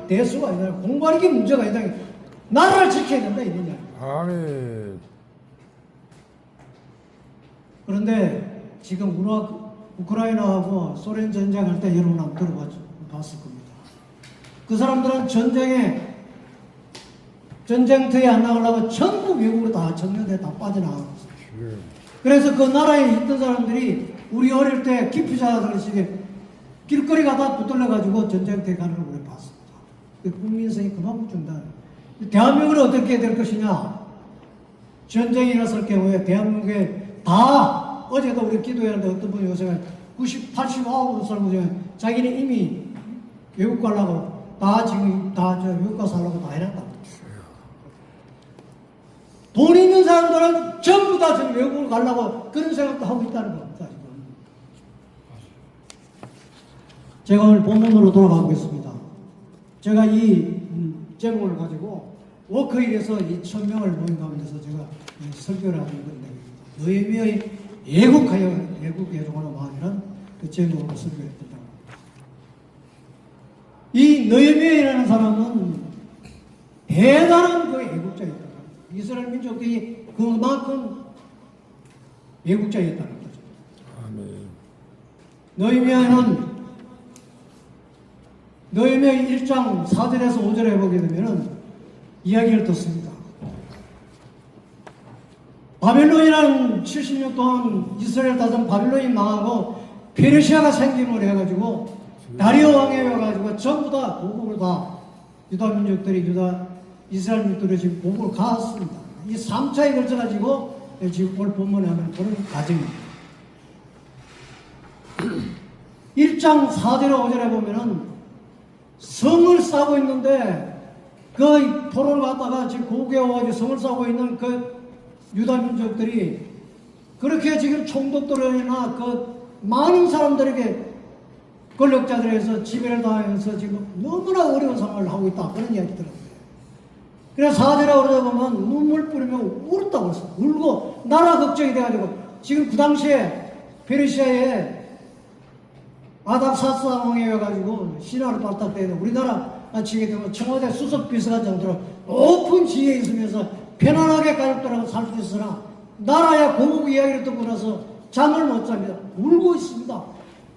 대수가 아니라 공부하는 게 문제가 아니다. 나라를 지켜야 된다 이거냐. 아멘. 그런데 지금 우크라이나하고 소련 전쟁할 때 여러분 한번 들어봤을 겁니다. 그 사람들은 전쟁터에 안 나가려고 전부 미국으로 다 청년대 다 빠져나가고 있어요. 그래서 그 나라에 있던 사람들이 우리 어릴 때 기피자들이 길거리 가다 붙들려가지고 전쟁터에 가는 걸 우리 봤습니다. 국민성이 그만 붙는다. 대한민국은 어떻게 될 것이냐? 전쟁이 일어났을 경우에 대한민국에 다 어제도 우리 기도했는데 어떤 분이 요새 90, 89 살고 자기는 이미 외국 가려고 다 지금 다 외국 가서 살려고 다 해놨다. 돈 있는 사람들은 전부 다 지금 외국을 가려고 그런 생각도 하고 있다는 겁니다. 제가 오늘 본문으로 돌아가보겠습니다. 제가 이 제목을 가지고 워크힐에서 이 1000명을 모인 가운데서 제가 설교를 하는 건데 너희의 애국에 종하는 마음이란 그 제목으로 설교했습니다. 이 느헤미야라는 사람은 대단한 그 애국자였다. 이스라엘 민족들이 그만큼 애국자였다는 거죠. 아멘. 느헤미야 1장 4절에서 5절에 보게 되면은 이야기를 듣습니다. 바벨론이라는 70년 동안 이스라엘 다스린 바벨론이 망하고 페르시아가 생김을 해가지고 다리오 왕에 와가지고 전부 다 고국을 다 유다 민족들이 이스라엘 민족들이 지금 고국을 가왔습니다. 이 3차에 걸쳐가지고 지금 오늘 본문에 하면 그런 과정입니다. 1장 4절에 5절에 보면은 성을 쌓고 있는데 그 포로를 갖다가 지금 고국에 와가지고 성을 쌓고 있는 그 유다 민족들이 그렇게 지금 총독들이나 그 많은 사람들에게 권력자들에서 지배를 당하면서 지금 너무나 어려운 상황을 하고 있다. 그런 이야기 들었어요. 그래서 4절에 오르다 보면 눈물 뿌리며 울었다고 했어요. 울고 나라 걱정이 돼가지고 지금 그 당시에 페르시아에 아닥사스 왕에 와가지고 신화를 발탁되어 우리나라 지게 되면 청와대 수석 비서관 정도로 높은 지위에 있으면서 편안하게 가족들하고 살 수 있으나 나라의 고국 이야기를 듣고 나서 잠을 못 잡니다. 울고 있습니다.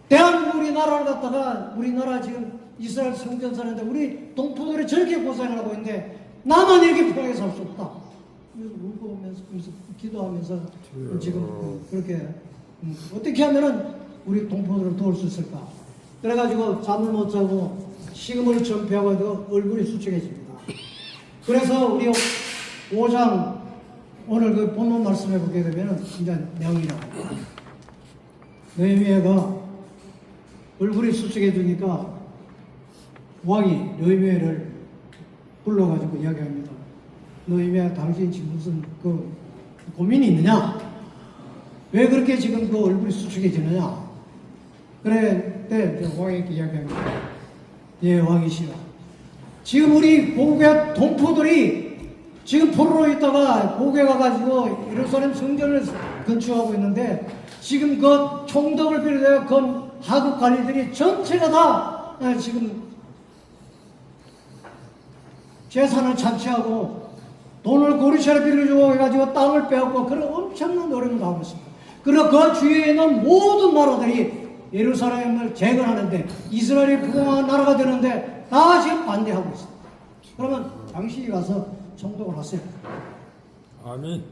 대한민국 우리나라를 갖다가 우리나라 지금 이스라엘 성전 사는데 우리 동포들이 저렇게 고생을 하고 있는데 나만 이렇게 편하게 살 수 없다. 울고 오면서 기도하면서 지금 그렇게 어떻게 하면은 우리 동포들을 도울 수 있을까? 그래가지고 잠을 못 자고 식음을 전폐하고 얼굴이 수척해집니다. 그래서 우리 5장 오늘 그 본문 말씀해 보게 되면 이제 내용이 나옵니다. 느헤미야가 얼굴이 수척해지니까 왕이 느헤미야를 불러가지고 이야기합니다. 느헤미야 당신 지금 무슨 그 고민이 있느냐? 왜 그렇게 지금 그 얼굴이 수척해지느냐? 그래, 때 왕에게 이야기합니다. 예, 왕이시여. 지금 우리 고국의 동포들이 지금 포로로 있다가 고국에 가가지고 예루살렘 성전을 건축하고 있는데 지금 그 총독을 비롯해 그 하급 관리들이 전체가 다 지금 재산을 착취하고 돈을 고리차를 빌려주고 해가지고 땅을 빼앗고 그런 엄청난 노력을 하고 있습니다. 그리고 그 주위에 있는 모든 나라들이 예루살렘을 재건하는데 이스라엘이 부강한 나라가 되는데 다 지금 반대하고 있습니다. 그러면 당신이 가서 총독을 하세요. 아멘.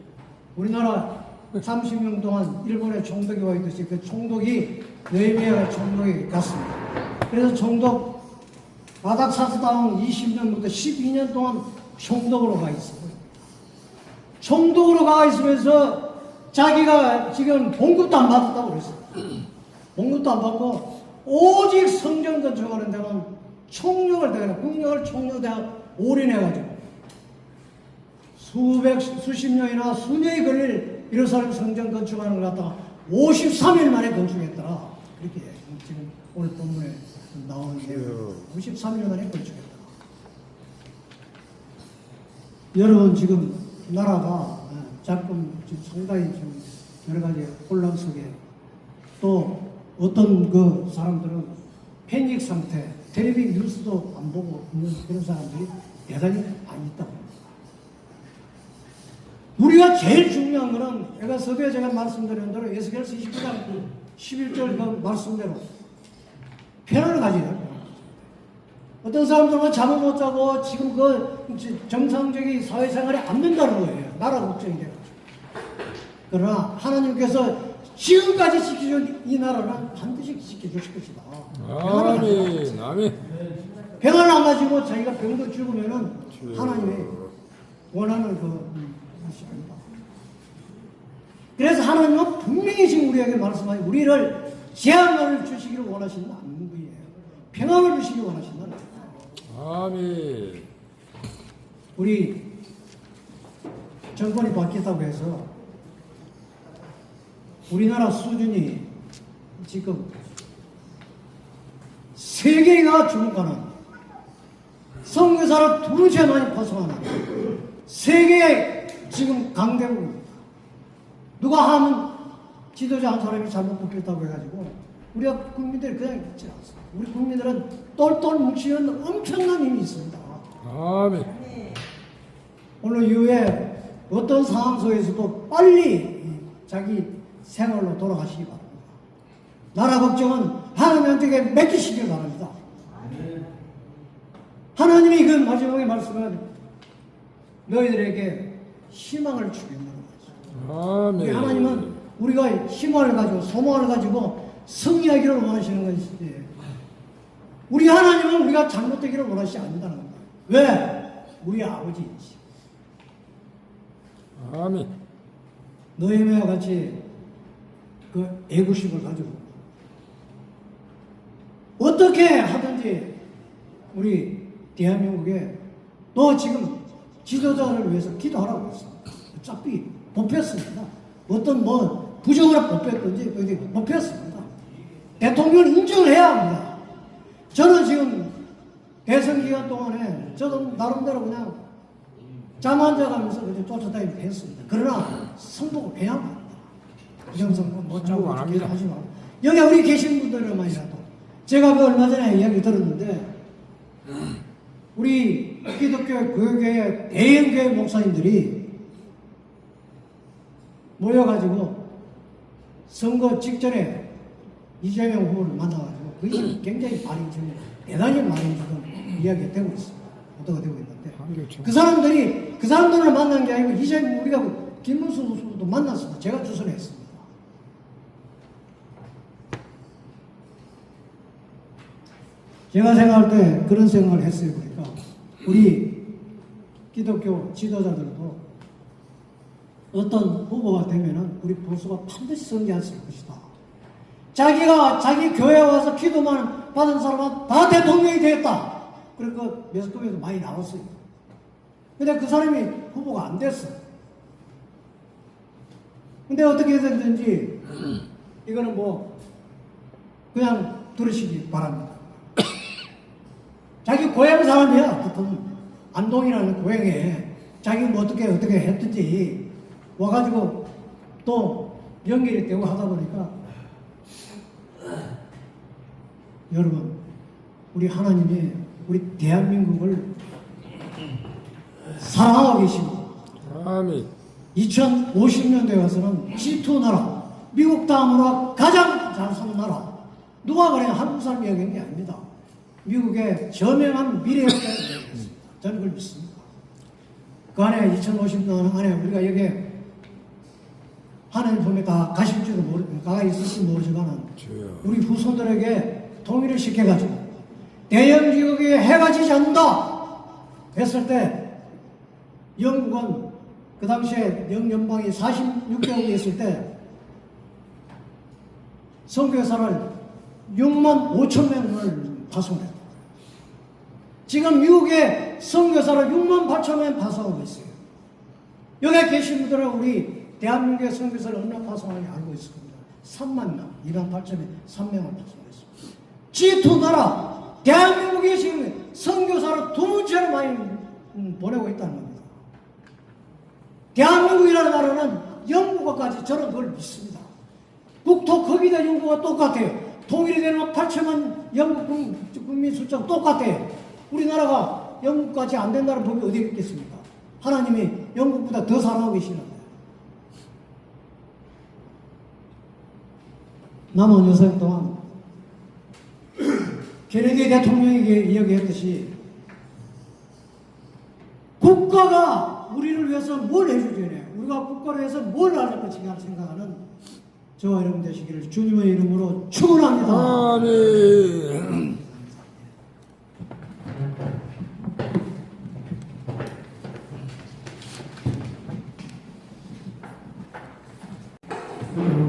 우리나라 30년 동안 일본에 총독이 와 있듯이 그 총독이 느헤미야 총독이 갔습니다. 그래서 총독 아닥사스다운 20년부터 12년 동안 총독으로 가 있어요. 총독으로 가 있으면서 자기가 지금 봉급도 안 받았다고 그랬어요. 봉급도 안 받고 오직 성전 건축하는 데는 총력을 대거나 국력을 총력대가 올인해가지고 수십 년이나 수년이 걸릴 예루살렘 성전 건축하는 걸 갖다가 53일 만에 건축했더라. 이렇게 지금 오늘 본문에 나오는 내용 53일 만에 건축했더라. 여러분 지금 나라가 자꾸 상당히 좀 여러 가지 혼란 속에 또 어떤 그 사람들은 패닉 상태, 텔레비 뉴스도 안 보고 있는 그런 사람들이 대단히 많이 있다고. 우리가 제일 중요한 거는 내가 서두에 제가 말씀드린 대로 에스겔서 29장 11절 그 말씀대로 편안을 가져야 돼요. 어떤 사람들은 잠을 못 자고 지금 그 정상적인 사회생활이 안 된다는 거예요. 나라 걱정이 돼가지고. 그러나 하나님께서 지금까지 지켜준 이 나라는 반드시 지켜주실 것이다. 아멘. 아멘. 병을 안 가지고 자기가 병도 죽으면은 하나님이 원하는 것이 아니다. 그래서 하나님은 분명히 지금 우리에게 말씀하니 우리를 재앙을 주시기를 원하시는 않는 거예요. 평안을 주시기를 원하신다는 거예요. 아멘. 우리 정권이 바뀌었다고 해서 우리나라 수준이 지금 세계가 주목하는 선교사를 두 번째 많이 파송하는 세계의 지금 강대국입니다. 누가 하면 지도자 한 사람이 잘못 뽑혔다고 해가지고 우리가 국민들이 그냥 있지 않습니다. 우리 국민들은 똘똘 뭉치는 엄청난 힘이 있습니다. 아멘. 오늘 이후에 어떤 상황 속에서도 빨리 자기 생활로 돌아가시기 바랍니다. 나라 걱정은 하나님한테 맡기시길 바랍니다. 하나님이 그 마지막에 말씀은 너희들에게 희망을 주겠다는 거죠. 아멘. 하나님은 우리가 희망을 가지고 소망을 가지고 승리하기를 원하시는 것이지 우리 하나님은 우리가 잘못되기를 원하시지 않는다는 겁니다. 왜? 우리 아버지이지. 아멘. 너희와 같이 그 애구심을 가지고 어떻게 하든지 우리 대한민국에 또 지금 지도자를 위해서 기도하라고 했습니다. 어차피 뽑혔습니다. 어떤 부정을 뽑혔든지 뽑혔습니다. 대통령을 인정을 해야 합니다. 저는 지금 대선 기간 동안에 저도 나름대로 그냥 잠 안 자가면서 그냥 쫓아다니고 했습니다. 그러나 승복을 해야 합니다. 부정선거 못 자고 안 합니다. 하지 말고 여기 우리 계신 분들만이라도 제가 그 얼마 전에 이야기 들었는데 우리 기독교 교회의 대형교회 목사님들이 모여가지고 선거 직전에 이재명 후보를 만나가지고 그것이 굉장히 많이 지금 대단히 많이 지금 이야기가 되고 있습니다. 어떻게 되고 있는데 그 사람들을 만난 게 아니고 이재명 우리가 김문수 후보도 만났습니다. 제가 주선했습니다. 제가 생각할 때 그런 생각을 했어요. 그러니까 우리 기독교 지도자들도 어떤 후보가 되면은 우리 보수가 반드시 승리할 것이다. 자기가 자기 교회에 와서 기도만 받은 사람은 다 대통령이 되었다. 그러니까 매스컴에도 많이 나왔어요. 근데 그 사람이 후보가 안 됐어. 근데 어떻게 됐든지 이거는 그냥 들으시기 바랍니다. 자기 고향 사람이야. 보통 안동이라는 고향에 자기 어떻게 했든지 와가지고 또 연결이 되고 하다 보니까 여러분 우리 하나님이 우리 대한민국을 사랑하고 계시고 아멘. 2050년대에 와서는 G2 나라 미국 다음으로 가장 잘 사는 나라 누가 그래요? 한국 사람이 얘기한 게 아닙니다. 미국의 저명한 미래에 있습니다. 저는 그걸 믿습니다. 그 안에 2050년 안에 우리가 여기에 하나님 품에 다 가실지도 가 있을지 모르지만 우리 후손들에게 통일을 시켜가지고 대영지국에 해가 지지 않는다 했을 때 영국은 그 당시에 영연방이 46개국이 있을 때 선교사를 6만 5천 명을 파송했다. 지금 미국에 선교사를 6만 8천 명 파송하고 있어요. 여기 계신 분들은 우리 대한민국의 선교사를 얼마나 파송하는지 알고 있을 겁니다. 3만 명, 2만 8천 명, 3명을 파송했습니다. G2 나라, 대한민국에 지금 선교사를 두 번째로 많이 보내고 있다는 겁니다. 대한민국이라는 나라는 영국과까지 저는 그걸 믿습니다. 국토 크기도 영국과 똑같아요. 통일이 되는 8천만 영국 국민 숫자가 똑같아요. 우리나라가 영국같이 안 된다는 법이 어디 있겠습니까? 하나님이 영국보다 더 사랑하고 계시는 거예요. 남은 여생 동안 케네디 대통령에게 이야기했듯이 국가가 우리를 위해서 뭘 해주잖아요. 우리가 국가를 위해서 뭘 할 것인가 생각하는 저와 여러분 되시기를 주님의 이름으로 축원합니다. 아멘.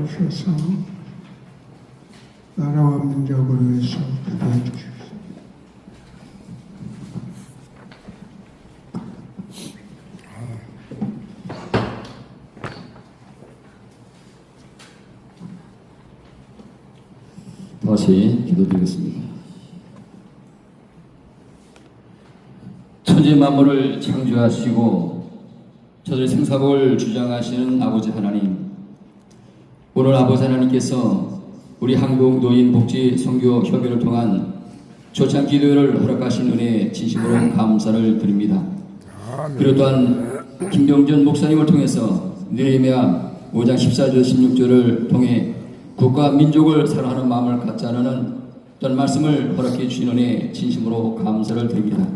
오셔서 나라와 민족을 위해서 기도해 주십시오. 다시 기도드리겠습니다. 천지 만물을 창조하시고 저들의 생사복을 주장하시는 아버지 하나님, 오늘 아버지 하나님께서 우리 한국 노인 복지 선교 협의를 통한 초창 기도회를 허락하신 은혜에 진심으로 감사를 드립니다. 그리고 또한 김병전 목사님을 통해서 느헤미야 5장 14절 16절을 통해 국가 민족을 사랑하는 마음을 갖자는 어떤 말씀을 허락해 주신 은혜에 진심으로 감사를 드립니다.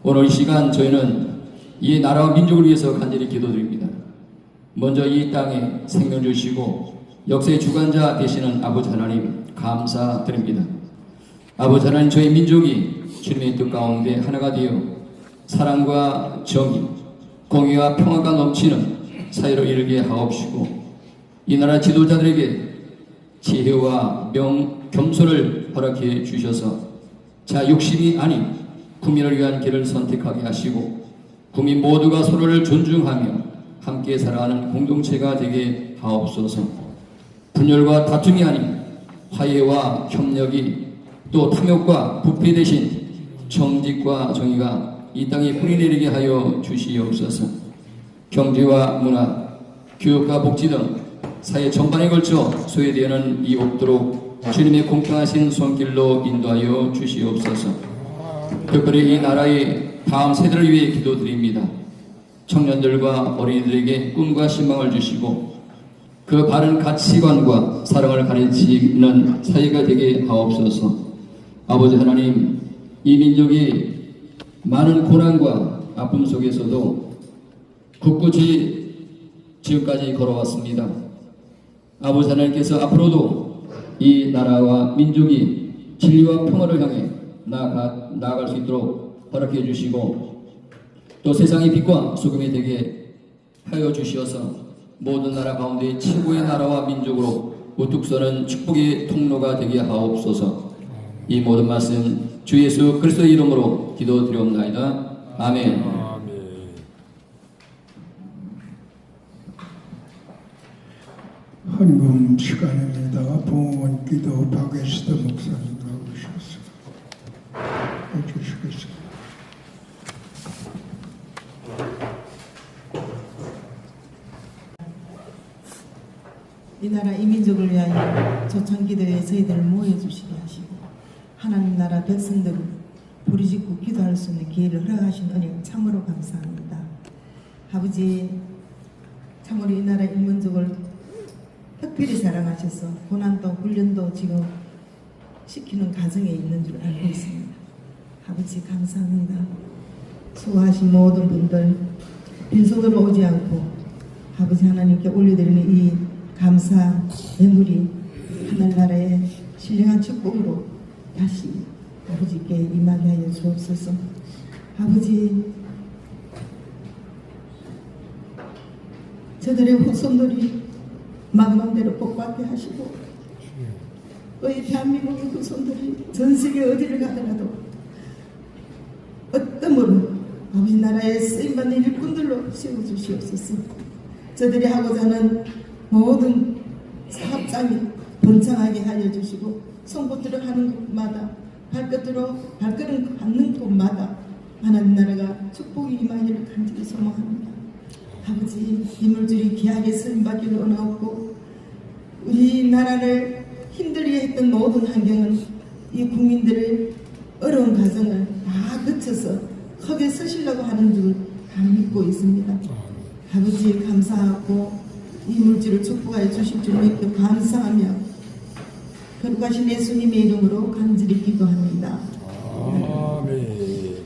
오늘 이 시간 저희는 이 나라와 민족을 위해서 간절히 기도드립니다. 먼저 이 땅에 생명 주시고 역사의 주관자 되시는 아버지 하나님 감사드립니다. 아버지 하나님, 저희 민족이 주님의 뜻 가운데 하나가 되어 사랑과 정의, 공의와 평화가 넘치는 사회로 이르게 하옵시고 이 나라 지도자들에게 지혜와 겸손을 허락해 주셔서 자 욕심이 아닌 국민을 위한 길을 선택하게 하시고 국민 모두가 서로를 존중하며 함께 살아가는 공동체가 되게 하옵소서. 분열과 다툼이 아닌 화해와 협력이, 또 탐욕과 부패 대신 정직과 정의가 이 땅에 뿌리내리게 하여 주시옵소서. 경제와 문화, 교육과 복지 등 사회 전반에 걸쳐 소외되는 이 없도록 주님의 공평하신 손길로 인도하여 주시옵소서. 특별히 이 나라의 다음 세대를 위해 기도드립니다. 청년들과 어린이들에게 꿈과 희망을 주시고 그 바른 가치관과 사랑을 가르치는 사회가 되게 하옵소서. 아버지 하나님, 이 민족이 많은 고난과 아픔 속에서도 굳굳이 지금까지 걸어왔습니다. 아버지 하나님께서 앞으로도 이 나라와 민족이 진리와 평화를 향해 나아갈 수 있도록 허락해 주시고 또 세상의 빛과 소금이 되게 하여 주시어서 모든 나라 가운데 최고의 나라와 민족으로 우뚝 서는 축복의 통로가 되게 하옵소서. 이 모든 말씀 주 예수 그리스도의 이름으로 기도드리옵나이다. 아멘. 헌금 시간입니다. 봉헌 기도 박예수도 목사님 나오셔서 해주시겠습니다. 이 나라 이 민족을 위하여 초창기도에 저희들을 모여주시게 하시고 하나님 나라 백성들을 부르짖고 기도할 수 있는 기회를 허락하신 은혜 참으로 감사합니다. 아버지, 참으로 이 나라 이 민족을 특별히 사랑하셔서 고난도 훈련도 지금 시키는 가정에 있는 줄 알고 있습니다. 아버지 감사합니다. 수고하신 모든 분들 빈손으로 오지 않고 아버지 하나님께 올려드리는 이 감사 예물이 하늘나라의 신령한 축복으로 다시 아버지께 임하게 하여 주옵소서. 아버지, 저들의 후손들이 마음대로 복받게 하시고 이 대한민국의 후손들이 전 세계 어디를 가더라도 어떤 분은 아버지 나라에 쓰임받는 일꾼들로 세워주시옵소서. 저들이 하고자 하는 모든 사업장이 번창하게 하여 주시고 송곳들을 하는 곳마다 발걸음 갖는 곳마다 하나님 나라가 축복이 임하기를 간절히 소망합니다. 아버지, 이물질이 귀하게 쓰임받기를 원하옵고 우리 나라를 힘들게 했던 모든 환경은 이 국민들의 어려운 가정을 다 거쳐서 크게 쓰시려고 하는 줄 다 믿고 있습니다. 아버지 감사하고 이 물질을 축복하여 주실 줄 믿고 감사하며 거룩하신 예수님의 이름으로 간절히 기도합니다. 아멘.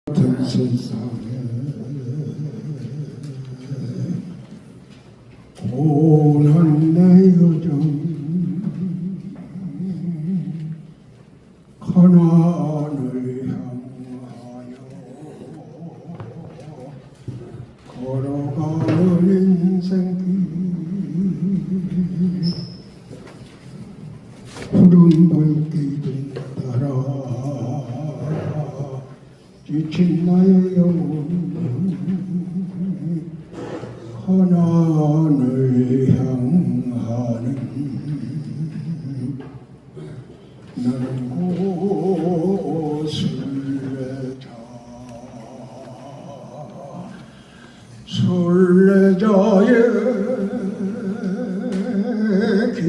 같은 세상에 고난 내 여정 가난을 향하여 걸어가는 인생길 푸른 불길을 따라 지친 나의 영혼 하나를 향하는 나는 술래자 술래자의 길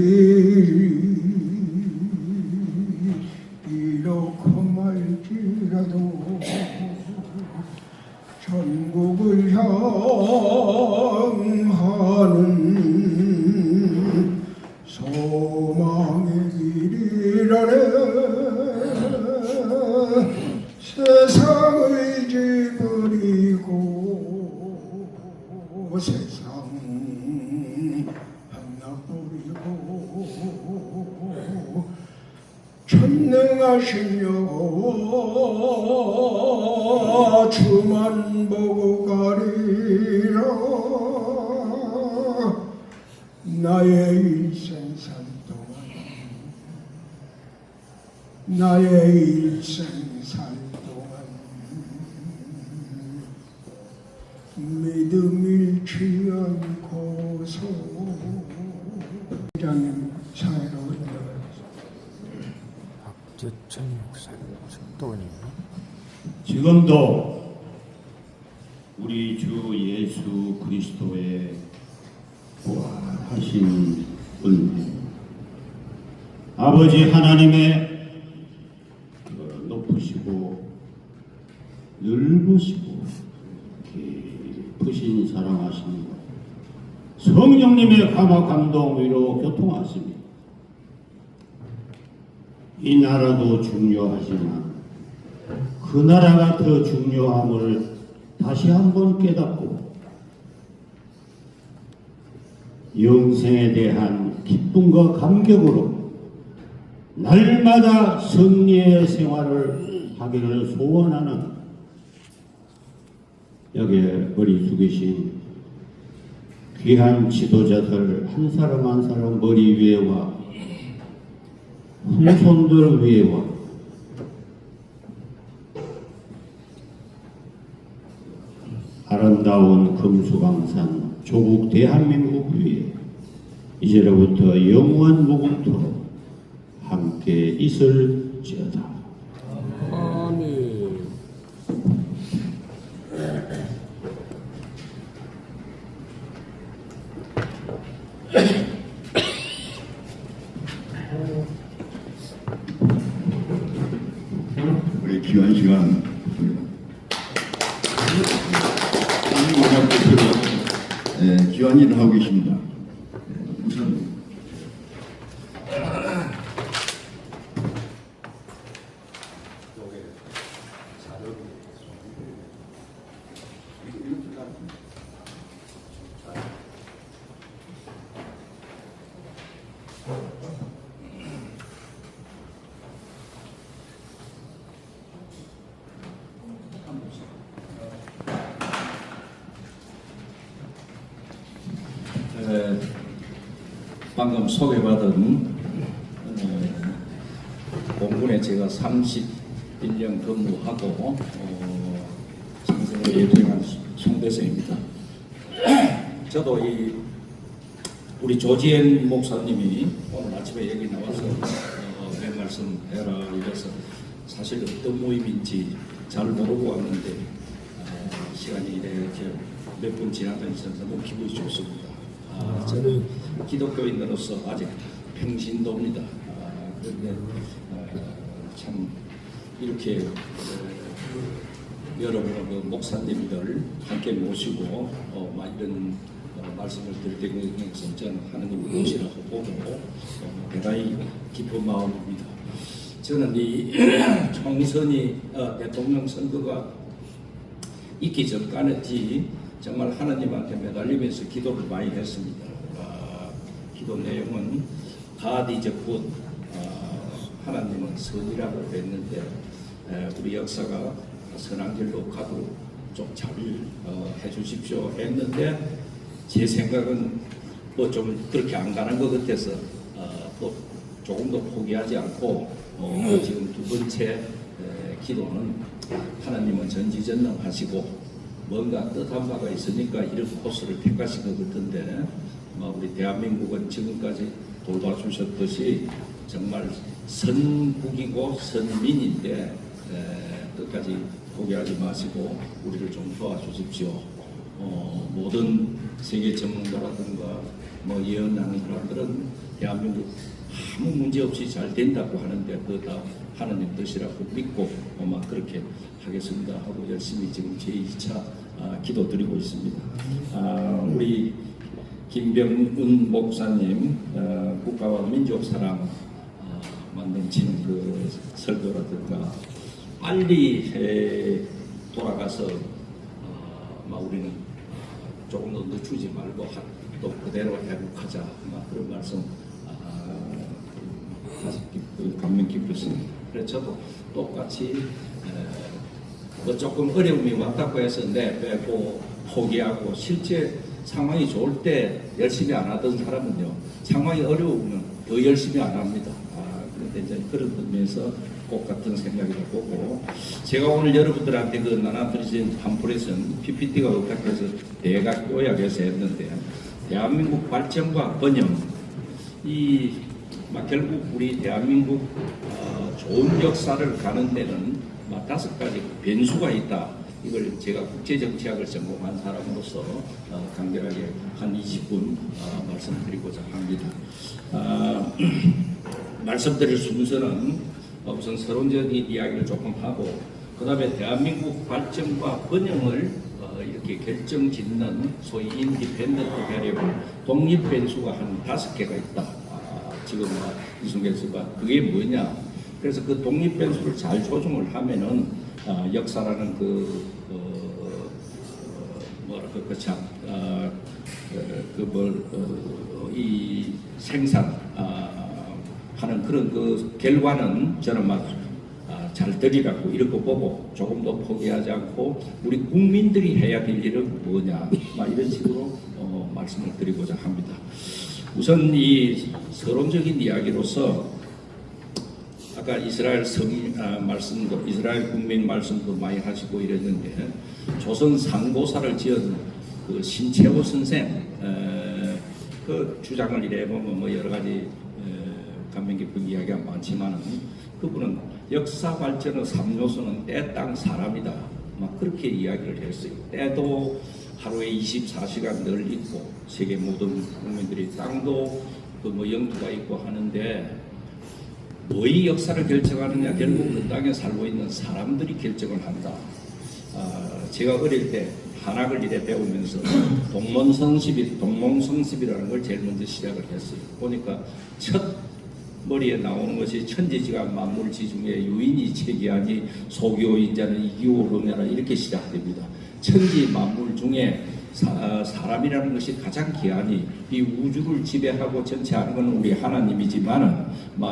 이렇게 말지라도 천국을 향하는 소망의 길이라네 세상을 잊어버리고 세상 하나 버리고 전능하신 여호와 주만 보고 가리라 나의 일생 살 동안 나의 일생 살 동안 믿음 잃지 않고서 장님 사회로 박재천 목사님, 축도원님. 지금도 우리 주 예수 그리스도의 부활하신 은혜, 아버지 하나님의 높으시고 넓으시고 깊으신 사랑하심과 성령님의 감화 감동 위로 교통하십니다. 이 나라도 중요하지만 그 나라가 더 중요함을 다시 한번 깨닫고 영생에 대한 기쁨과 감격으로 날마다 승리의 생활을 하기를 소원하는 여기에 머리 숙이신 귀한 지도자들 한 사람 한 사람 머리 위에와 후손들 위에와 아름다운 금수강산 조국 대한민국 위에 이제로부터 영원 무궁토록 함께 있을지어다. 아멘. 우리 귀한 시간 귀한 일을 하고 계십니다. 우선 방금 소개받은 공군에 제가 31년 근무하고 상생을 예통한 송대생입니다. 저도 우리 조지엔 목사님이 오늘 아침에 여기 나와서 몇 말씀 해라 이래서 사실 어떤 모임인지 잘 모르고 왔는데 시간이 이렇게 몇 분 지나다니면서 너무 기분이 좋습니다. 저는 기독교인으로서 아직 평신도입니다. 그런데 참 이렇게 여러분 그 목사님들 함께 모시고 이런 말씀을 드릴 때는 저는 하나님의 모시라고 보고 대단히 기쁜 마음입니다. 저는 이 총선이 대통령 선거가 있기 전까지 정말 하나님한테 매달리면서 기도를 많이 했습니다. 기도 내용은 God is good, 하나님은 선이라고 했는데 우리 역사가 선한 길로 가도록 좀 잘 해주십시오 했는데 제 생각은 뭐 좀 그렇게 안 가는 것 같아서 또 조금 더 포기하지 않고 지금 두 번째 기도는 하나님은 전지전능하시고 뭔가 뜻한 바가 있으니까 이런 코스를 택하신 것 같은데 우리 대한민국은 지금까지 돌봐주셨듯이 정말 선국이고 선민인데 끝까지 포기하지 마시고 우리를 좀 도와주십시오. 모든 세계 전문가라든가 예언하는 사람들은 대한민국 아무 문제 없이 잘 된다고 하는데 그거 다 하나님 뜻이라고 믿고 그렇게 하겠습니다 하고 열심히 지금 제2차 기도 드리고 있습니다. 우리 김병은 목사님 국가와 민족 사랑 만능친 그 설교라든가 빨리 돌아가서 우리는 조금 더 늦추지 말고 또 그대로 회복하자 그런 말씀 감명 깊었습니다. 그래서 저도 똑같이 조금 어려움이 왔다고 해서 내빼고 포기하고 실제 상황이 좋을 때 열심히 안 하던 사람은요 상황이 어려우면 더 열심히 안 합니다. 그런데 이제 그런 의미에서 꼭 같은 생각이라고 보고 제가 오늘 여러분들한테 그 나눠드린 팜플렛은 PPT가 없다고 해서 대략 요약해서 했는데 대한민국 발전과 번영 결국 우리 대한민국 좋은 역사를 가는 데는 5가지 변수가 있다. 이걸 제가 국제정치학을 전공한 사람으로서 간결하게 한 20분 말씀드리고자 합니다. 말씀드릴 순서는 우선 서론적인 이야기를 조금 하고 그 다음에 대한민국 발전과 번영을 이렇게 결정짓는 소위 인디펜던트 베리어블 독립 변수가 한 5개가 있다. 지금 이승계수가 그게 뭐냐? 그래서 그 독립 변수를 잘 조정을 하면은 역사라는 이 생산 하는 그런 그 결과는 저는 잘 되리라고 이렇게 보고 조금 더 포기하지 않고 우리 국민들이 해야 될 일은 뭐냐 이런 식으로 말씀을 드리고자 합니다. 우선 이 서론적인 이야기로서 아까 이스라엘 말씀도 이스라엘 국민 말씀도 많이 하시고 이랬는데 조선 상고사를 지은 그 신채호 선생 그 주장을 이래 보면 여러 가지 감명 깊은 이야기가 많지만은 그분은 역사 발전의 3요소는 때, 땅, 사람이다. 그렇게 이야기를 했어요. 때도 하루에 24시간 늘 있고 세계 모든 국민들이 땅도 영토가 있고 하는데 뭐의 역사를 결정하느냐 결국 그 땅에 살고 있는 사람들이 결정을 한다. 제가 어릴 때 한학을 이래 배우면서 동몽성습이라는 걸 제일 먼저 시작을 했어요. 보니까 첫 머리에 나오는 것이 천지지간 만물지중에 유인이 체기하니 소교인자는 이기오르냐라 이렇게 시작됩니다. 천지 만물 중에 사람이라는 것이 가장 귀하니 이 우주를 지배하고 전체하는 건 우리 하나님이지만은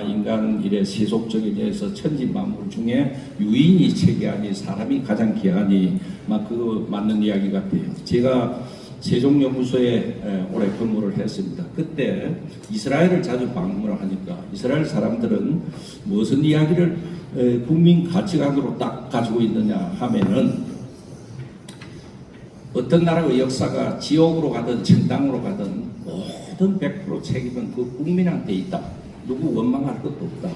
인간 일의 세속적인 일에서 천지 만물 중에 유인이 체계하니 사람이 가장 귀하니 그 맞는 이야기 같아요. 제가 세종연구소에 오래 근무를 했습니다. 그때 이스라엘을 자주 방문을 하니까 이스라엘 사람들은 무슨 이야기를 국민 가치관으로 딱 가지고 있느냐 하면은 어떤 나라의 역사가 지옥으로 가든 천당으로 가든 모든 100% 책임은 그 국민한테 있다. 누구 원망할 것도 없다.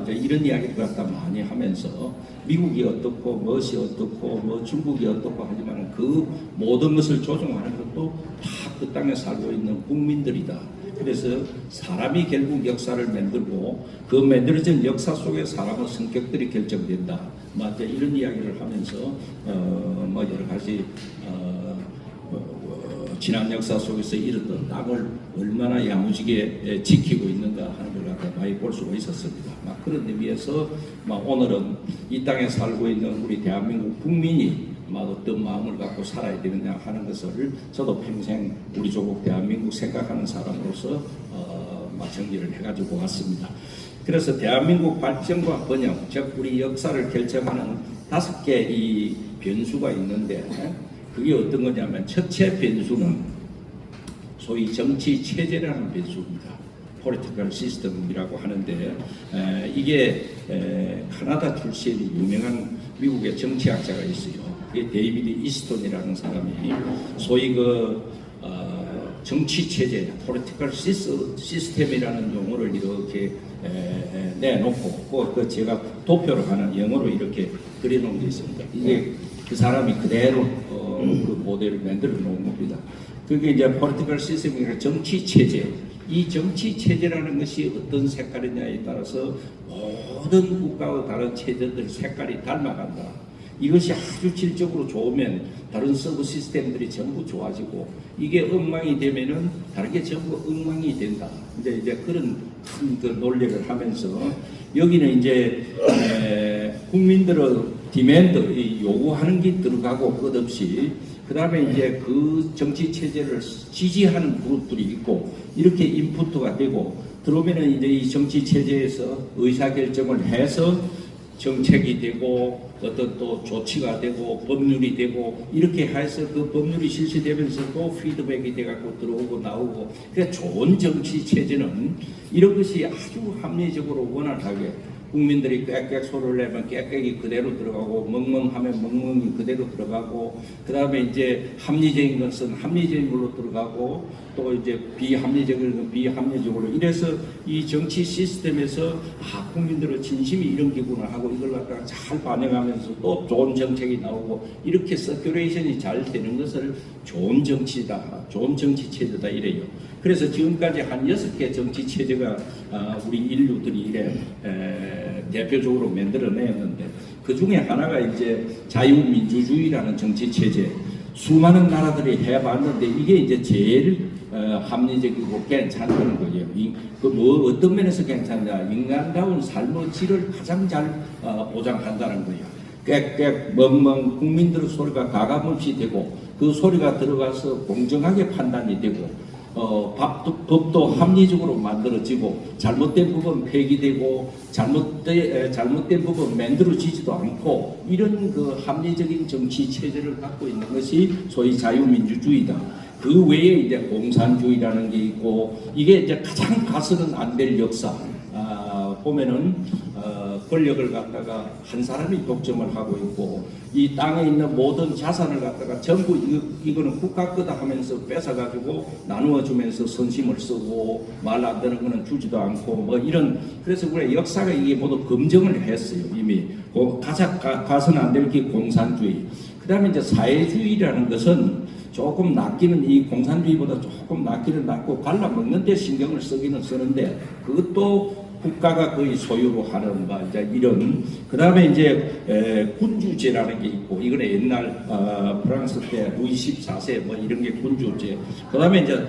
이제 이런 이야기를 갖다 많이 하면서 미국이 어떻고 무엇이 어떻고 뭐 중국이 어떻고 하지만 그 모든 것을 조종하는 것도 다 그 땅에 살고 있는 국민들이다. 그래서 사람이 결국 역사를 만들고 그 만들어진 역사 속에 사람의 성격들이 결정된다. 뭐 이제 이런 이야기를 하면서 뭐 여러 가지 지난 역사 속에서 이뤘던 땅을 얼마나 야무지게 지키고 있는가 하는 걸 갖다 많이 볼 수가 있었습니다. 막 그런 의미에서 오늘은 이 땅에 살고 있는 우리 대한민국 국민이 어떤 마음을 갖고 살아야 되느냐 하는 것을 저도 평생 우리 조국 대한민국 생각하는 사람으로서 정리를 해가지고 왔습니다. 그래서 대한민국 발전과 번영, 즉 우리 역사를 결정하는 5개 이 변수가 있는데 그게 어떤 거냐면 첫째 변수는 소위 정치 체제라는 변수입니다. political system이라고 하는데 이게 캐나다 출신의 유명한 미국의 정치학자가 있어요. 그게 데이비드 이스톤이라는 사람이 소위 정치 체제, political system이라는 용어를 이렇게 내놓고 그 제가 도표로 하는 영어로 이렇게 그려놓은 게 있습니다. 이게 그 사람이 그대로 그 모델을 만들어 놓은 겁니다. 그게 이제 political system이니까 정치 체제. 이 정치 체제라는 것이 어떤 색깔이냐에 따라서 모든 국가와 다른 체제들 색깔이 닮아간다. 이것이 아주 질적으로 좋으면 다른 서브 시스템들이 전부 좋아지고 이게 엉망이 되면은 다른 게 전부 엉망이 된다. 이제 그런 큰 그 논리를 하면서 여기는 이제 국민들의 디맨드 요구하는 게 들어가고 끝없이 그 다음에 이제 그 정치 체제를 지지하는 그룹들이 있고 이렇게 인풋가 되고 들어오면은 이제 이 정치 체제에서 의사결정을 해서 정책이 되고 어떤 또 조치가 되고 법률이 되고 이렇게 해서 그 법률이 실시되면서 또 피드백이 돼갖고 들어오고 나오고 그러니까 좋은 정치 체제는 이런 것이 아주 합리적으로 원활하게 국민들이 꽥꽥 소리를 내면 꽥꽥이 그대로 들어가고 멍멍하면 멍멍이 그대로 들어가고 그 다음에 이제 합리적인 것은 합리적인 걸로 들어가고 또 이제 비합리적인 건 비합리적으로 이래서 이 정치 시스템에서 국민들의 진심이 이런 기구나 하고 이걸 갖다가 잘 반영하면서 또 좋은 정책이 나오고 이렇게 서큘레이션이 잘 되는 것을 좋은 정치다, 좋은 정치 체제다 이래요. 그래서 지금까지 한 6개 정치 체제가 우리 인류들이 이래 대표적으로 만들어내었는데 그 중에 하나가 이제 자유민주주의라는 정치 체제. 수많은 나라들이 해봤는데 이게 이제 제일 합리적이고 괜찮다는 거예요. 뭐 어떤 면에서 괜찮냐? 인간다운 삶의 질을 가장 잘 보장한다는 거예요. 꽥꽥 멍멍 국민들의 소리가 가감없이 되고 그 소리가 들어가서 공정하게 판단이 되고 법도 합리적으로 만들어지고 잘못된 부분 폐기되고 잘못된 부분 만들어지지도 않고 이런 그 합리적인 정치 체제를 갖고 있는 것이 소위 자유민주주의다. 그 외에 이제 공산주의라는 게 있고 이게 이제 가장 가서는 안 될 역사. 보면은 권력을 갖다가 한 사람이 독점을 하고 있고 이 땅에 있는 모든 자산을 갖다가 전부 이거는 국가 거다 하면서 뺏어가지고 나누어 주면서 선심을 쓰고 말 안 되는 거는 주지도 않고 뭐 이런 그래서 우리 역사가 이게 모두 검증을 했어요. 이미 가장 가서는 안 될 게 공산주의. 그 다음에 이제 사회주의라는 것은 조금 낫기는 이 공산주의보다 조금 낫기는 낫고 갈라먹는 데 신경을 쓰기는 쓰는데 그것도 국가가 거의 소유로 하는 이제 이런 그 다음에 이제 군주제라는 게 있고 이거는 옛날 프랑스 때 루이 14세 뭐 이런 게 군주제. 그 다음에 이제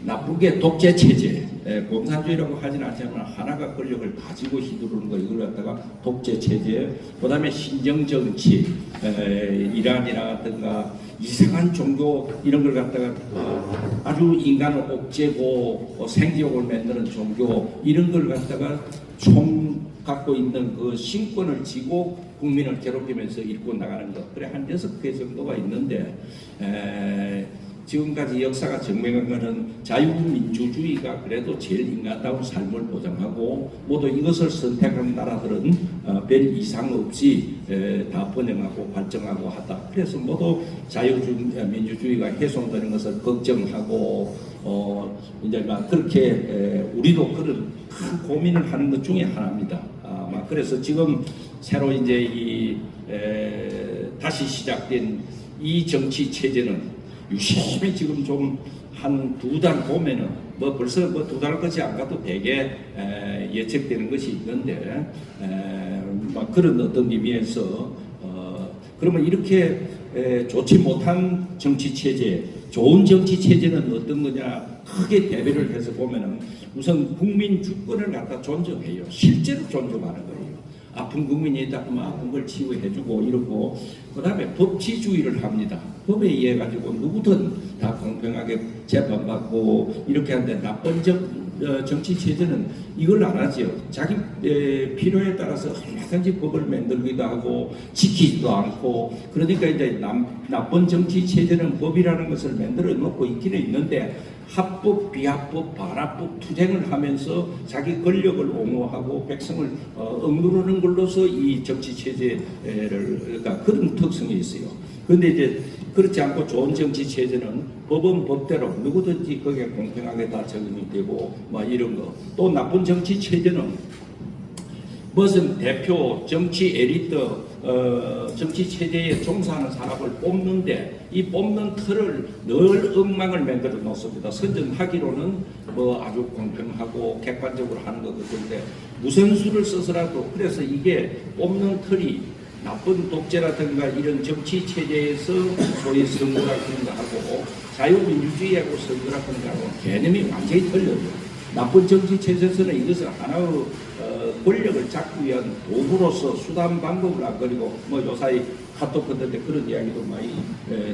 나쁘게 독재 체제. 공산주의라고 하지는 않지만 하나가 권력을 가지고 휘두르는 거 이걸 갖다가 독재 체제. 그 다음에 신정 정치. 이란이라든가 이상한 종교 이런 걸 갖다가 아주 인간을 옥죄고 생지옥을 만드는 종교 이런 걸 갖다가 총 갖고 있는 그 신권을 쥐고 국민을 괴롭히면서 일고 나가는 것. 그래 한 6개 정도가 있는데 지금까지 역사가 증명한 것은 자유민주주의가 그래도 제일 인간다운 삶을 보장하고 모두 이것을 선택한 나라들은 별 이상 없이 다 번영하고 발전하고 하다. 그래서 모두 자유민주주의가 훼손되는 것을 걱정하고 이제 막 그렇게 우리도 그런 큰 고민을 하는 것 중에 하나입니다. 그래서 지금 새로 이제 다시 시작된 이 정치 체제는 유심히 지금 좀 한 2달 보면은 뭐 벌써 뭐 2달 것이 안 가도 되게 예측되는 것이 있는데 막 그런 어떤 의미에서 그러면 이렇게 좋지 못한 정치 체제, 좋은 정치 체제는 어떤 거냐 크게 대비를 해서 보면은 우선 국민 주권을 갖다 존중해요. 실제로 존중하는 거예요. 아픈 국민이 있다 그러면 아픈 걸 치유해주고 이러고 그다음에 법치주의를 합니다. 법에 의해 가지고 누구든 다 공평하게 재판받고 이렇게 하는데 나쁜 정치 체제는 이걸 안 하죠. 자기 필요에 따라서 얼마든지 법을 만들기도 하고 지키지도 않고 그러니까 이제 나쁜 정치 체제는 법이라는 것을 만들어 놓고 있기는 있는데 합법, 비합법, 반합법 투쟁을 하면서 자기 권력을 옹호하고 백성을 억누르는 걸로서 이 정치 체제를 그러니까 그런 특성이 있어요. 그런데 이제 그렇지 않고 좋은 정치 체제는 법은 법대로 누구든지 거기에 공평하게 다 적용이 되고 뭐 이런 거. 또 나쁜 정치 체제는 무슨 대표, 정치 에리트, 정치 체제에 종사하는 사람을 뽑는데 이 뽑는 틀을 늘 엉망을 만들어 놓습니다. 선전하기로는 뭐 아주 공평하고 객관적으로 하는 것 같은데 무슨 수를 써서라도 그래서 이게 뽑는 틀이 나쁜 독재라든가 이런 정치 체제에서 소위 선거라 그런 거 하고 자유민주주의하고 선거라 그런 거하고 개념이 완전히 틀려요. 나쁜 정치 체제에서는 이것을 하나의 권력을 잡기 위한 도구로서 수단 방법을 안 그리고 뭐 요사이 카톡 같은데 그런 이야기도 많이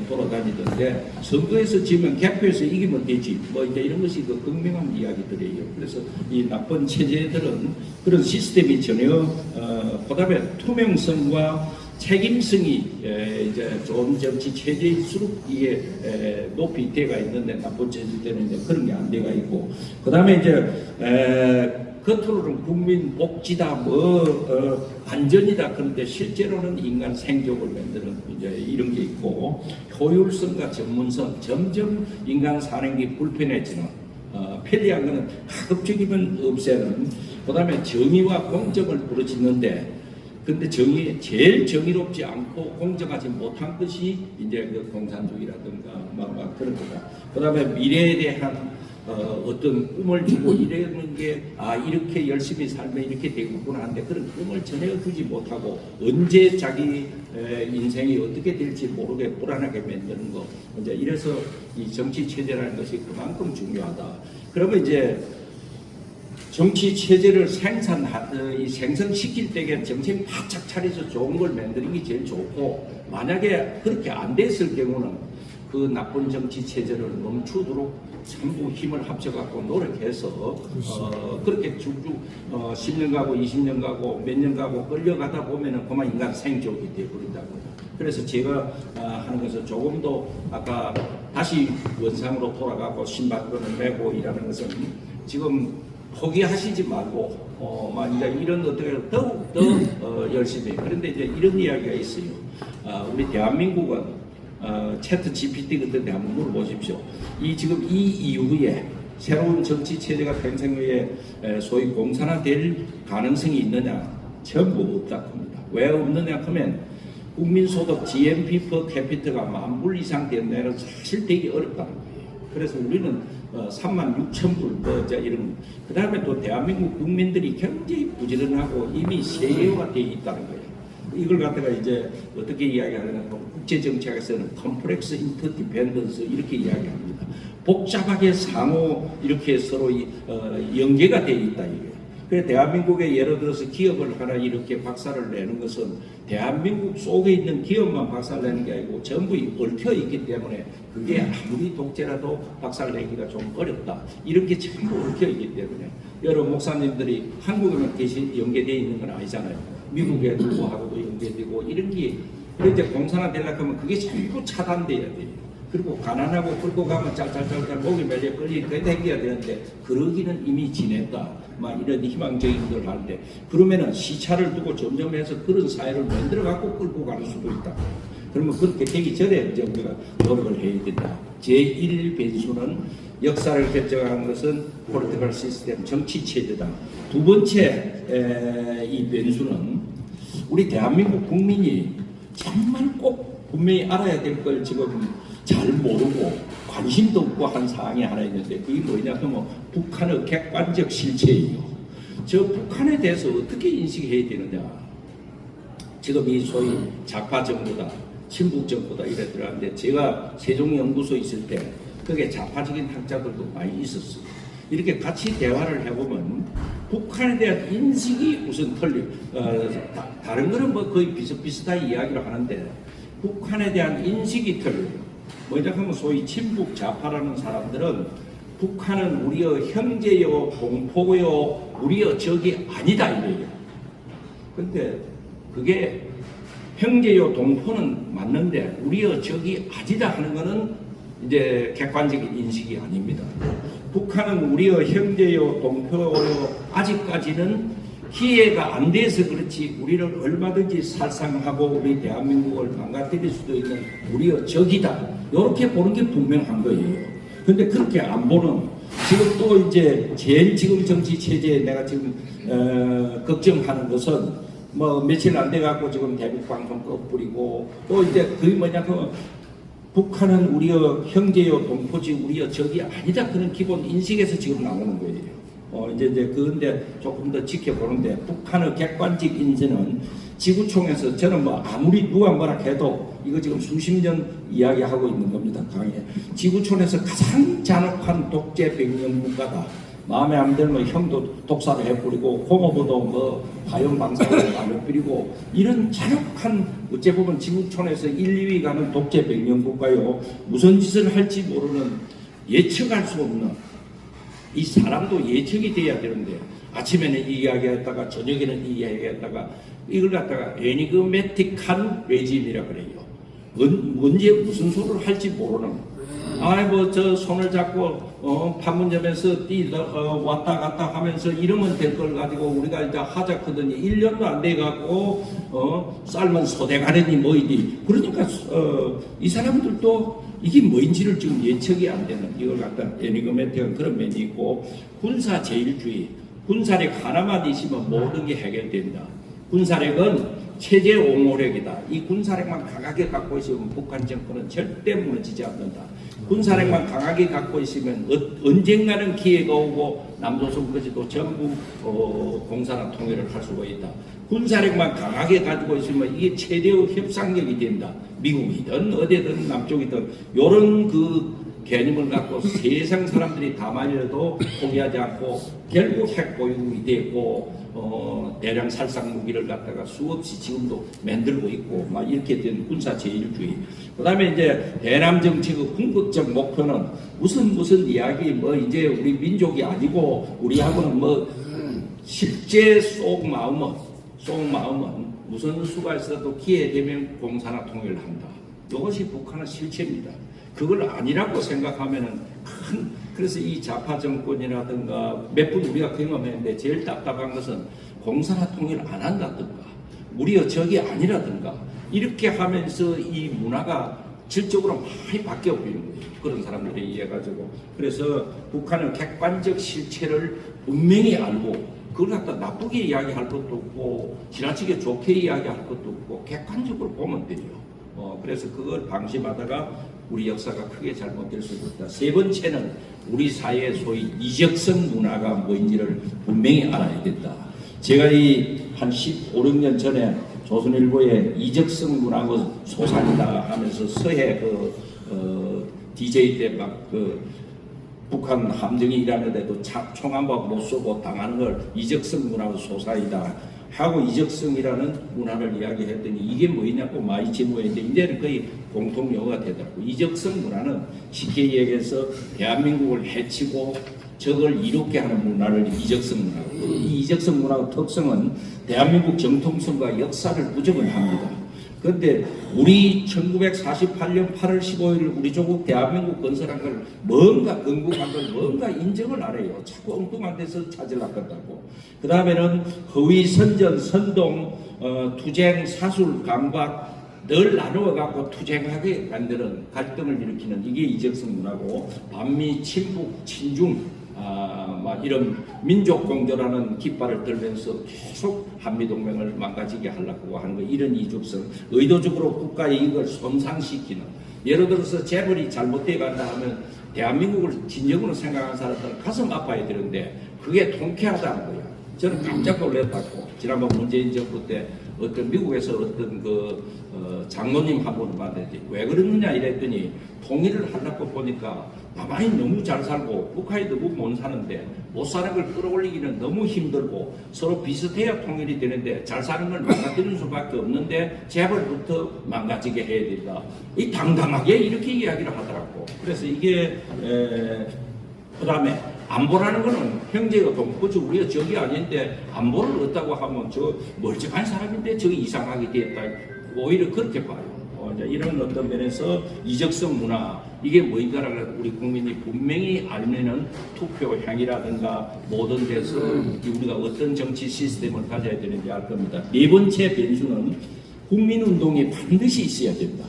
돌아다니던데 선거에서 지면 개표에서 이기면 되지 뭐 이제 이런 것이 그 극명한 이야기들이에요. 그래서 이 나쁜 체제들은 그런 시스템이 전혀 그다음에 투명성과 책임성이 이제 좋은 정치 체제일수록 이게 높이 돼가 있는데 나쁜 체제 때는 이제 그런 게 안 돼가 있고 그다음에 이제 겉으로는 국민 복지다, 안전이다. 그런데 실제로는 인간 생존을 만드는 이제 이런 게 있고 효율성과 전문성, 점점 인간 사는 게 불편해지는, 편리한 거는 가급적이면 없애는. 그다음에 정의와 공정을 부르짖는데, 근데 제일 정의롭지 않고 공정하지 못한 것이 이제 그 공산주의라든가 막 그런 거다. 그다음에 미래에 대한 어떤 꿈을 주고 이러는 게 이렇게 열심히 살면 이렇게 되겠구나 하는데 그런 꿈을 전혀 주지 못하고 언제 자기 인생이 어떻게 될지 모르게 불안하게 만드는 거 이제 이래서 이 정치 체제라는 것이 그만큼 중요하다. 그러면 이제 정치 체제를 생성시킬 때에 정신 바짝 차려서 좋은 걸 만드는 게 제일 좋고 만약에 그렇게 안 됐을 경우는 그 나쁜 정치 체제를 멈추도록 전부 힘을 합쳐갖고 노력해서 그렇게 쭉쭉 10년 가고 20년 가고 몇 년 가고 끌려가다 보면은 그만 인간 생존이 되어버린다고요. 그래서 제가 하는 것은 조금 더 아까 다시 원상으로 돌아가고 신발끈을 메고 일하는 것은 지금 포기하시지 말고 이제 이런 어떻게 더욱 더 열심히 그런데 이제 이런 이야기가 있어요. 우리 대한민국은 채트 GPT 같은 데 한번 물어보십시오. 지금 이 이후에 새로운 정치 체제가 탄생 후에 소위 공산화될 가능성이 있느냐? 전부 없다고 합니다. 왜 없느냐 하면 국민소득 GNP per capita가 10,000불 이상 된 데는 사실 되게 어렵다는 거예요. 그래서 우리는 36,000불 이런 그 다음에 또 대한민국 국민들이 굉장히 부지런하고 이미 세계화되어 있다는 거예요. 이걸 갖다가 이제 어떻게 이야기하냐면 국제정치학에서는 컴플렉스 인터디펜던스 이렇게 이야기합니다. 복잡하게 상호 이렇게 서로 연계가 되어 있다 이게. 그래서 대한민국에 예를 들어서 기업을 하나 이렇게 박살을 내는 것은 대한민국 속에 있는 기업만 박살내는 게 아니고 전부 얽혀 있기 때문에 그게 아무리 독재라도 박살내기가 좀 어렵다. 이런 게 전부 얽혀 있기 때문에 여러 목사님들이 한국에만 연계되어 있는 건 아니잖아요. 미국에 누구하고도 연계되고 이런 게 이제 공산화 되려고 하면 그게 전부 차단돼야 돼요. 그리고 가난하고 끌고 가면 짤짤짤짤 목이 매려 끌리니까 당겨야 되는데 그러기는 이미 지냈다. 막 이런 희망적인 걸 하는데 그러면은 시차를 두고 점점 해서 그런 사회를 만들어 갖고 끌고 가는 수도 있다. 그러면 그렇게 되기 전에 이제 우리가 노력을 해야 된다. 제1 변수는 역사를 결정한 것은 폴리티컬 시스템, 정치 체제다. 두 번째 이 변수는 우리 대한민국 국민이 정말 꼭 분명히 알아야 될 걸 지금 잘 모르고 관심도 없고 한 사항이 하나 있는데 그게 뭐냐 하면 북한의 객관적 실체예요. 저 북한에 대해서 어떻게 인식해야 되느냐. 지금 이 소위 좌파 정부다, 친북 정부다 이래 들어가는데 제가 세종연구소에 있을 때 그게 좌파적인 학자들도 많이 있었어요. 이렇게 같이 대화를 해보면 북한에 대한 인식이 우선 다른 거는 뭐 거의 비슷비슷한 이야기를 하는데 북한에 대한 인식이 틀려요. 뭐냐 하면 소위 친북 좌파라는 사람들은 북한은 우리의 형제요, 동포요, 우리의 적이 아니다 이래요. 근데 그게 형제요, 동포는 맞는데 우리의 적이 아니다 하는 거는 이제 객관적인 인식이 아닙니다. 북한은 우리의 형제요, 동포요, 아직까지는 기회가 안 돼서 그렇지 우리를 얼마든지 살상하고 우리 대한민국을 망가뜨릴 수도 있는 우리의 적이다. 이렇게 보는 게 분명한 거예요. 근데 그렇게 안 보는 지금 또 이제 제일 지금 정치 체제에 내가 지금 걱정하는 것은 뭐 며칠 안 돼 갖고 지금 대북 방송 꺼뿌리고 또 이제 그게 뭐냐면 북한은 우리의 형제요 동포지 우리의 적이 아니다 그런 기본 인식에서 지금 나오는 거예요. 이제 그런데 조금 더 지켜보는데 북한의 객관적 인지는 지구촌에서 저는 뭐 아무리 누가 뭐라 해도 이거 지금 수십 년 이야기하고 있는 겁니다. 강에 지구촌에서 가장 잔혹한 독재 백령 국가다. 마음에 안 들면 형도 독사를 해버리고 공업도 뭐 화염방사를 날려버리고 이런 잔혹한 어째 보면 지구촌에서 1, 2위 가는 독재 백령 국가요. 무슨 짓을 할지 모르는 예측할 수 없는 이 사람도 예측이 돼야 되는데 아침에는 이 이야기했다가 저녁에는 이 이야기했다가 이걸 갖다가 에니그매틱한 레짐이라 그래요. 언제 무슨 소리를 할지 모르는. 뭐 저 손을 잡고 판문점에서 왔다 갔다 하면서 이러면 될 걸 가지고 우리가 이제 하자거든요. 1년도 안 돼 갖고 삶은 소대가래니 뭐이니. 그러니까 이 사람들도 이게 뭐인지를 지금 예측이 안 되는 이걸 갖다 에니그매틱한 그런 면이 있고 군사 제일주의. 군사력 하나만 있으면 모든 게 해결된다. 군사력은 체제 옹호력이다. 이 군사력만 강하게 갖고 있으면 북한 정권은 절대 무너지지 않는다. 군사력만 강하게 갖고 있으면 언젠가는 기회가 오고 남조선까지도 전부 공산화 통일을 할 수가 있다. 군사력만 강하게 가지고 있으면 이게 최대의 협상력이 된다. 미국이든 어디든 남쪽이든 이런 그 개념을 갖고 세상 사람들이 다 말려도 포기하지 않고 결국 핵보유국이 되고 대량 살상 무기를 갖다가 수없이 지금도 만들고 있고 막 이렇게 된 군사 제일주의. 그다음에 이제 대남 정책의 궁극적 목표는 무슨 이야기 뭐 이제 우리 민족이 아니고 우리하고는 뭐 실제 속 마음은 무슨 수가 있어도 기회 되면 공산화 통일을 한다. 이것이 북한의 실체입니다. 그걸 아니라고 생각하면은 그래서 이 좌파 정권이라든가 몇 분 우리가 경험했는데 제일 답답한 것은 공산화 통일 안 한다든가 우리의 적이 아니라든가 이렇게 하면서 이 문화가 질적으로 많이 바뀌어 버리는 거예요. 그런 사람들이 이해가지고 그래서 북한의 객관적 실체를 분명히 알고 그걸 갖다 나쁘게 이야기할 것도 없고 지나치게 좋게 이야기할 것도 없고 객관적으로 보면 돼요. 그래서 그걸 방심하다가 우리 역사가 크게 잘못될 수 있다. 세 번째는 우리 사회의 소위 이적성 문화가 뭐인지를 분명히 알아야 된다. 제가 한 15, 16년 전에 조선일보에 이적성 문화가 소산이다 하면서 서해 DJ 때 막 북한 함정이 일하는데도 총 한 방 못 쏘고 당하는 걸 이적성 문화가 소산이다 하고 이적성이라는 문화를 이야기했더니 이게 뭐냐고 많이 질문했는데 이제는 거의 공통 용어가 되더라고. 이적성 문화는 쉽게 얘기해서 대한민국을 해치고 적을 이롭게 하는 문화를 이적성 문화고 이 이적성 문화의 특성은 대한민국 정통성과 역사를 부정을 합니다. 그런데 우리 1948년 8월 15일 우리 조국 대한민국 건설한 걸 뭔가 건국한 걸 뭔가 인정을 안 해요. 자꾸 엉뚱한 데서 찾으려고 한다고. 그 다음에는 허위 선전, 선동, 투쟁, 사술, 강박 늘 나누어 갖고 투쟁하게 만드는 갈등을 일으키는 이게 이적성 문화고 반미 친북 친중 막 이런 민족 공조라는 깃발을 들면서 계속 한미 동맹을 망가지게 하려고 하는 거 이런 이적성 의도적으로 국가의 이익을 손상시키는 예를 들어서 재벌이 잘못돼 간다 하면 대한민국을 진정으로 생각하는 사람들은 가슴 아파야 되는데 그게 통쾌하다는 거야. 저는 깜짝 놀랐다고 지난번 문재인 정부 때 어떤 미국에서 어떤 장로님 한 분을 만났지 왜 그러느냐 이랬더니 통일을 하려고 보니까 남한이 너무 잘 살고 북한이 너무 못 사는데 못 사는 걸 끌어올리기는 너무 힘들고 서로 비슷해야 통일이 되는데 잘 사는 걸 망가뜨리는 수밖에 없는데 재벌부터 망가지게 해야 된다. 이 당당하게 이렇게 이야기를 하더라고. 그래서 이게 그다음에 안보라는 거는 형제가 동포죠. 우리가 적이 아닌데 안보를 얻다고 하면 저 멀쩡한 사람인데 저기 이상하게 됐다. 오히려 그렇게 봐요. 이제 이런 어떤 면에서 이적성 문화 이게 뭐인가를 우리 국민이 분명히 알면은 투표향이라든가 모든 데서 우리가 어떤 정치 시스템을 가져야 되는지 알 겁니다. 네 번째 변수는 국민운동이 반드시 있어야 된다.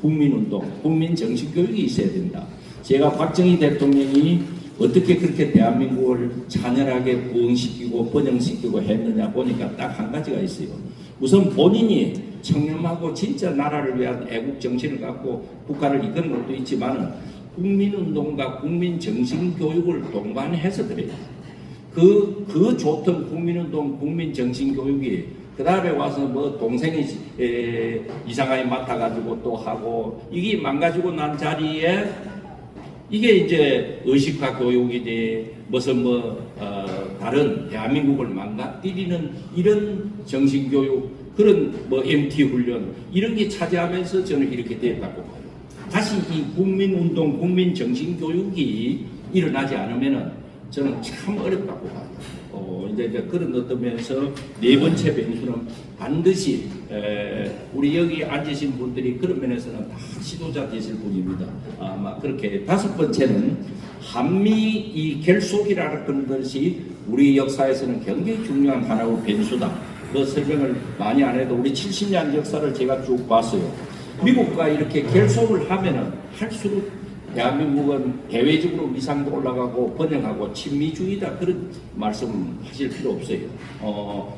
국민운동, 국민정신교육이 있어야 된다. 제가 박정희 대통령이 어떻게 그렇게 대한민국을 잔열하게 부흥시키고 번영시키고 했느냐 보니까 딱 한 가지가 있어요. 우선 본인이 청렴하고 진짜 나라를 위한 애국 정신을 갖고 국가를 이끄는 것도 있지만 국민운동과 국민정신교육을 동반해서 그래요. 그 좋던 국민운동, 국민정신교육이 그 다음에 와서 뭐 동생이 이상하게 맡아가지고 또 하고 이게 망가지고 난 자리에 이게 이제 의식화 교육이지 무슨 다른 대한민국을 망가뜨리는 이런 정신교육 그런 MT 훈련 이런 게 차지하면서 저는 이렇게 됐다고 봐요. 다시 이 국민운동, 국민정신교육이 일어나지 않으면은 저는 참 어렵다고 봐요. 이제 그런 어떤 면에서 네 번째 변수는 반드시 우리 여기 앉으신 분들이 그런 면에서는 다 지도자 되실 분입니다. 아마 그렇게 다섯 번째는 한미 이 결속이라는 것이 우리 역사에서는 굉장히 중요한 하나의 변수다. 그 설명을 많이 안 해도 우리 70년 역사를 제가 쭉 봤어요. 미국과 이렇게 결속을 하면은 할수록 대한민국은 대외적으로 위상도 올라가고 번영하고 친미주의다 그런 말씀 하실 필요 없어요.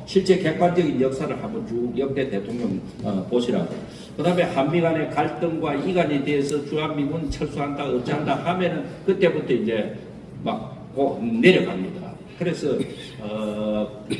실제 객관적인 역사를 한번 쭉 역대 대통령 보시라고. 그 다음에 한미 간의 갈등과 이간에 대해서 주한미군 철수한다 어찌한다 하면은 그때부터 이제 막 내려갑니다. 그래서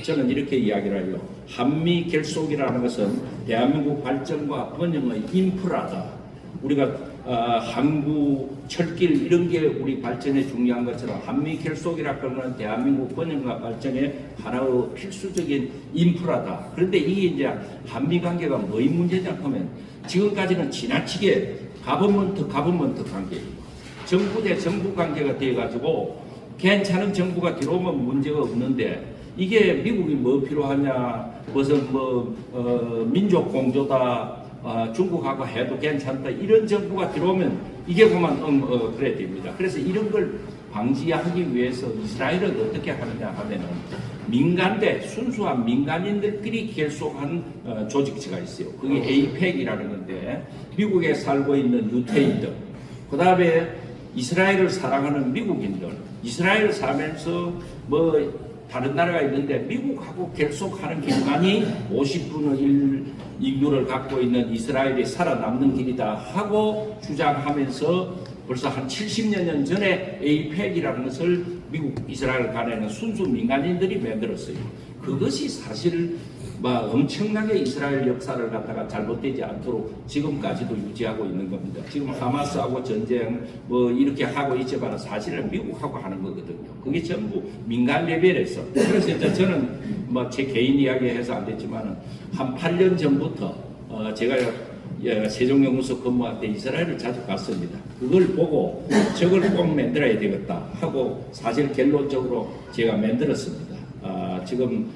저는 이렇게 이야기를 해요. 한미 결속이라는 것은 대한민국 발전과 번영의 인프라다. 우리가 항구, 철길 이런 게 우리 발전에 중요한 것처럼 한미 결속이라고 하는 대한민국 번영과 발전의 하나의 필수적인 인프라다. 그런데 이게 이제 한미 관계가 뭐의 문제냐 하면 지금까지는 지나치게 가버먼트 관계예요. 정부 대 정부 관계가 돼가지고 괜찮은 정부가 들어오면 문제가 없는데 이게 미국이 뭐 필요하냐 무슨 민족 공조다 중국하고 해도 괜찮다 이런 정부가 들어오면 이게 그만 그래야 됩니다. 그래서 이런 걸 방지하기 위해서 이스라엘은 어떻게 하느냐 하면은 민간대 순수한 민간인들끼리 결속한 조직체가 있어요. 그게 에이펙이라는 건데 미국에 살고 있는 유태인들 그 다음에 이스라엘을 사랑하는 미국인들 이스라엘 살면서 다른 나라가 있는데 미국하고 결속하는 길만이 50분의 1 인구를 갖고 있는 이스라엘이 살아남는 길이다 하고 주장하면서 벌써 한 70년 전에 에이펙이라는 것을 미국 이스라엘 간에는 순수 민간인들이 만들었어요. 그것이 사실 엄청나게 이스라엘 역사를 갖다가 잘못되지 않도록 지금까지도 유지하고 있는 겁니다. 지금 하마스하고 전쟁 이렇게 하고 있지만 사실은 미국하고 하는 거거든요. 그게 전부 민간 레벨에서. 그래서 이제 저는 제 개인 이야기 해서 안 됐지만 한 8년 전부터 제가 세종연구소 근무할 때 이스라엘을 자주 갔습니다. 그걸 보고 저걸 꼭 만들어야 되겠다 하고 사실 결론적으로 제가 만들었습니다. 지금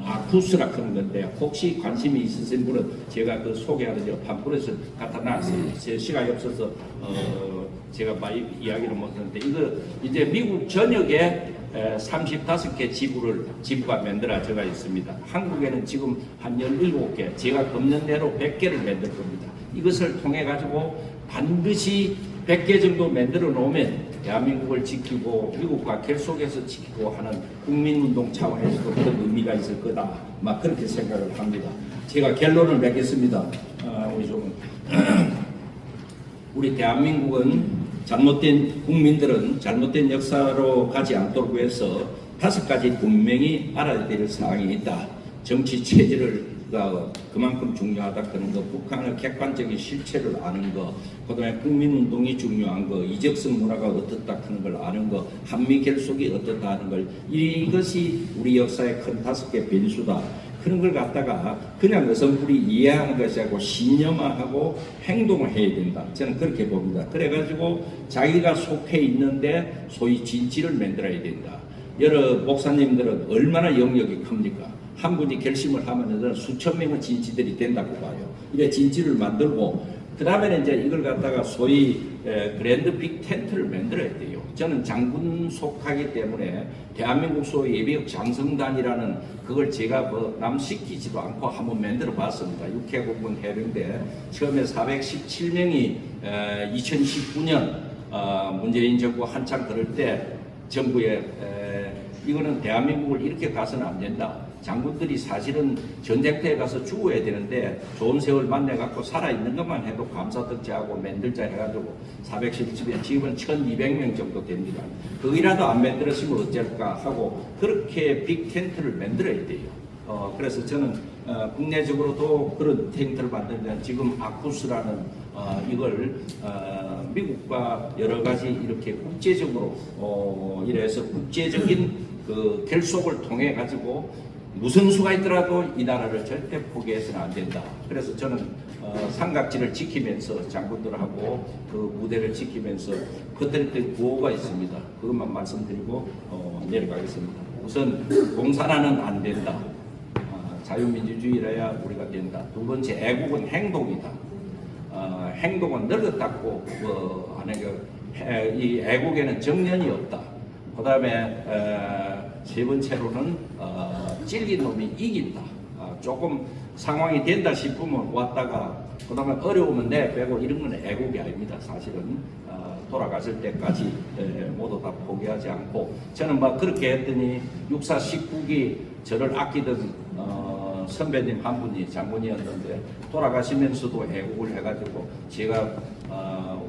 아쿠스라 그런 건데 혹시 관심이 있으신 분은 제가 그 소개하는 팜플렛을 갖다 놨습니다. 제 시간이 없어서 제가 많이 이야기를 못했는데 이거 이제 미국 전역에 35개 지부가 만들어져가 있습니다. 한국에는 지금 한 17개, 제가 금년 내로 100개를 만들 겁니다. 이것을 통해 가지고 반드시 100개 정도 만들어 놓으면 대한민국을 지키고 미국과 결속해서 지키고 하는 국민운동 차원에서도 그런 의미가 있을 거다. 막 그렇게 생각을 합니다. 제가 결론을 맺겠습니다. 우리 대한민국은 잘못된 국민들은 잘못된 역사로 가지 않도록 위해서 5가지 분명히 알아야 될 사항이 있다. 정치 체제를 그만큼 중요하다 그런 거, 북한의 객관적인 실체를 아는 거, 그다음에 국민운동이 중요한 거, 이적성 문화가 어떻다 하는 걸 아는 거, 한미 결속이 어떻다 하는 걸, 이것이 우리 역사의 큰 5개 변수다. 그런 걸 갖다가 그냥 여성들이 이해하는 것이 아니고 신념화하고 행동을 해야 된다. 저는 그렇게 봅니다. 그래가지고 자기가 속해 있는데 소위 진지를 만들어야 된다. 여러 목사님들은 얼마나 영역이 큽니까? 한 분이 결심을 하면은 수천 명의 진지들이 된다고 봐요. 이래 진지를 만들고 그 다음에는 이제 이걸 갖다가 소위 그랜드 빅 텐트를 만들어야 돼요. 저는 장군 속하기 때문에 대한민국 소위 예비역 장성단이라는 그걸 제가 뭐 남 시키지도 않고 한번 만들어 봤습니다. 육해공군 해병대 처음에 417명이 2019년 문재인 정부 한창 그럴 때 정부에 이거는 대한민국을 이렇게 가서는 안 된다. 장군들이 사실은 전쟁터에 가서 죽어야 되는데 좋은 세월 만나갖고 살아있는 것만 해도 감사덕지하고 만들자 해가지고 417명, 지금은 1200명 정도 됩니다. 그이라도 안 만들었으면 어쩔까 하고 그렇게 빅 텐트를 만들어야 돼요. 그래서 저는 국내적으로도 그런 텐트를 만들면 지금 아쿠스라는 이걸 미국과 여러 가지 이렇게 국제적으로 이래서 국제적인 그 결속을 통해 가지고 무슨 수가 있더라도 이 나라를 절대 포기해서는 안 된다. 그래서 저는 삼각지를 지키면서 장군들하고 그 무대를 지키면서 그때 구호가 있습니다. 그것만 말씀드리고 내려가겠습니다. 우선 공산화는 안 된다. 자유민주주의라야 우리가 된다. 두 번째, 애국은 행동이다. 행동은 늙었다고 이 애국에는 정년이 없다. 그 다음에 세 번째로는 찔린 놈이 이긴다. 조금 상황이 된다 싶으면 왔다가 그 다음에 어려우면 내빼고 이런 건 애국이 아닙니다. 사실은 돌아갔을 때까지 모두 다 포기하지 않고 저는 막 그렇게 했더니 육사 19기 저를 아끼던 선배님 한 분이 장군이었는데 돌아가시면서도 애국을 해가지고 제가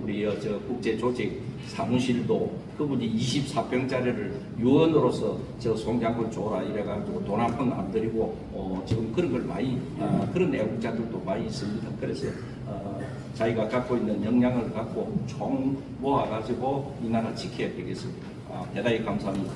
우리 저 국제조직 사무실도 그분이 24평짜리를 유언으로서 저 송장군 줘라 이래가지고 돈 한 푼 안 드리고 지금 그런 걸 많이 그런 애국자들도 많이 있습니다. 그래서 자기가 갖고 있는 역량을 갖고 총 모아가지고 이 나라 지켜야 되겠습니다. 대단히 감사합니다.